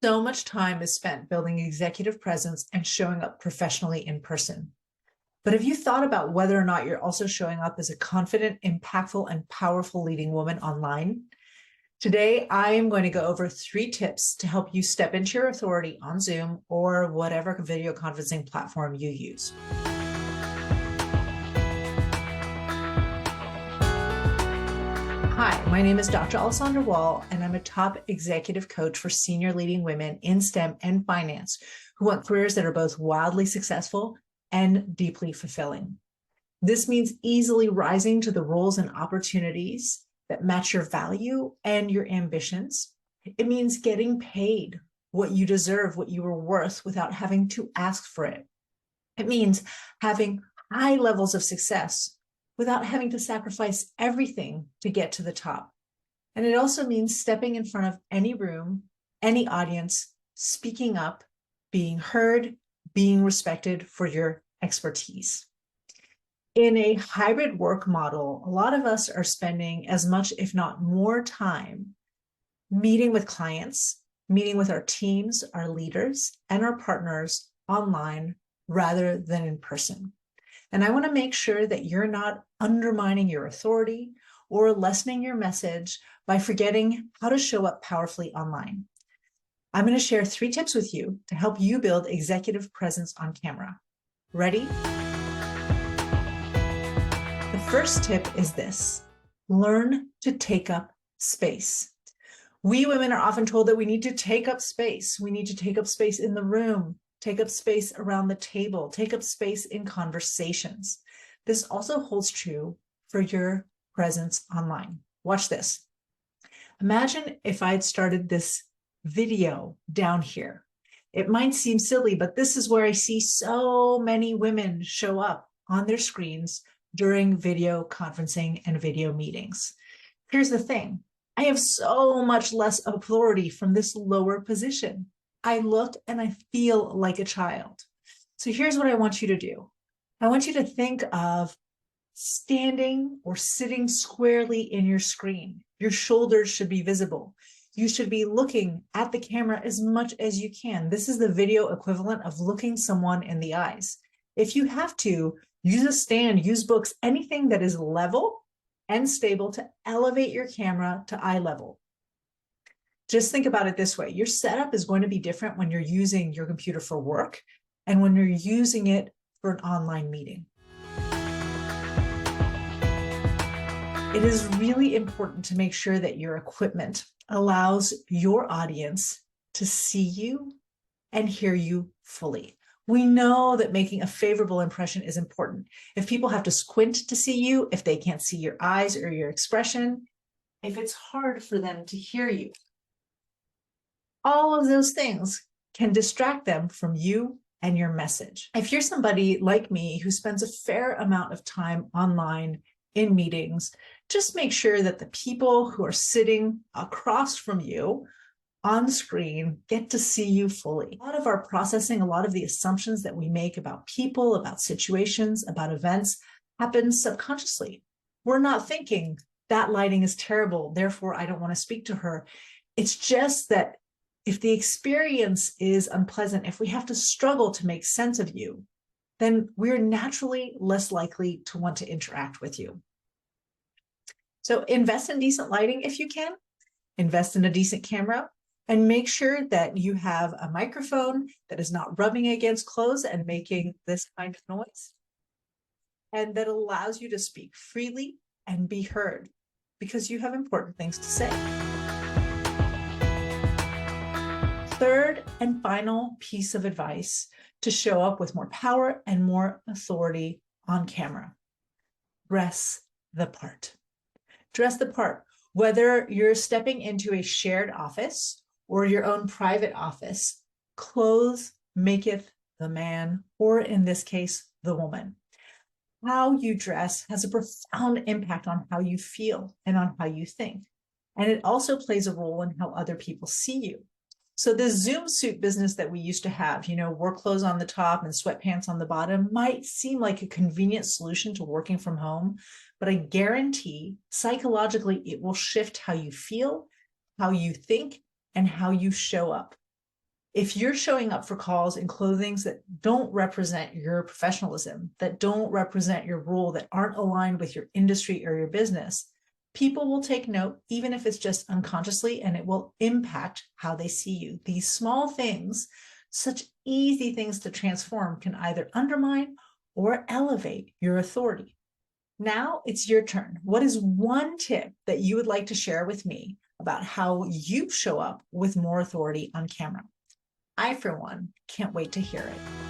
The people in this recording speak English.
So much time is spent building executive presence and showing up professionally in person. But have you thought about whether or not you're also showing up as a confident, impactful, and powerful leading woman online? Today, I am going to go over 3 tips to help you step into your authority on Zoom or whatever video conferencing platform you use. Hi, my name is Dr. Alessandra Wall, and I'm a top executive coach for senior leading women in STEM and finance who want careers that are both wildly successful and deeply fulfilling. This means easily rising to the roles and opportunities that match your value and your ambitions. It means getting paid what you deserve, what you are worth without having to ask for it. It means having high levels of success without having to sacrifice everything to get to the top. And it also means stepping in front of any room, any audience, speaking up, being heard, being respected for your expertise. In a hybrid work model, a lot of us are spending as much, if not more time, meeting with clients, meeting with our teams, our leaders, and our partners online rather than in person. And I want to make sure that you're not undermining your authority or lessening your message by forgetting how to show up powerfully online. I'm going to share 3 tips with you to help you build executive presence on camera. Ready? The first tip is this: learn to take up space. We women are often told that we need to take up space. We need to take up space in the room, take up space around the table, take up space in conversations. This also holds true for your presence online. Watch this. Imagine if I had started this video down here. It might seem silly, but this is where I see so many women show up on their screens during video conferencing and video meetings. Here's the thing. I have so much less authority from this lower position. I look and I feel like a child. So here's what I want you to do. I want you to think of standing or sitting squarely in your screen. Your shoulders should be visible. You should be looking at the camera as much as you can. This is the video equivalent of looking someone in the eyes. If you have to, use a stand, use books, anything that is level and stable to elevate your camera to eye level. Just think about it this way. Your setup is going to be different when you're using your computer for work and when you're using it for an online meeting. It is really important to make sure that your equipment allows your audience to see you and hear you fully. We know that making a favorable impression is important. If people have to squint to see you, if they can't see your eyes or your expression, if it's hard for them to hear you, all of those things can distract them from you and your message. If you're somebody like me who spends a fair amount of time online in meetings, just make sure that the people who are sitting across from you on screen get to see you fully. A lot of our processing, a lot of the assumptions that we make about people, about situations, about events happens subconsciously. We're not thinking that lighting is terrible, therefore I don't want to speak to her. It's just that if the experience is unpleasant, if we have to struggle to make sense of you, then we're naturally less likely to want to interact with you. So invest in decent lighting if you can, invest in a decent camera, and make sure that you have a microphone that is not rubbing against clothes and making this kind of noise, and that allows you to speak freely and be heard because you have important things to say. Third and final piece of advice to show up with more power and more authority on camera: dress the part. Dress the part, whether you're stepping into a shared office or your own private office. Clothes maketh the man, or in this case, the woman. How you dress has a profound impact on how you feel and on how you think. And it also plays a role in how other people see you. So the Zoom suit business that we used to have, work clothes on the top and sweatpants on the bottom, might seem like a convenient solution to working from home, but I guarantee psychologically it will shift how you feel, how you think, and how you show up. If you're showing up for calls in clothing that don't represent your professionalism, that don't represent your role, that aren't aligned with your industry or your business, people will take note, even if it's just unconsciously, and it will impact how they see you. These small things, such easy things to transform, can either undermine or elevate your authority. Now it's your turn. What is one tip that you would like to share with me about how you show up with more authority on camera? I, for one, can't wait to hear it.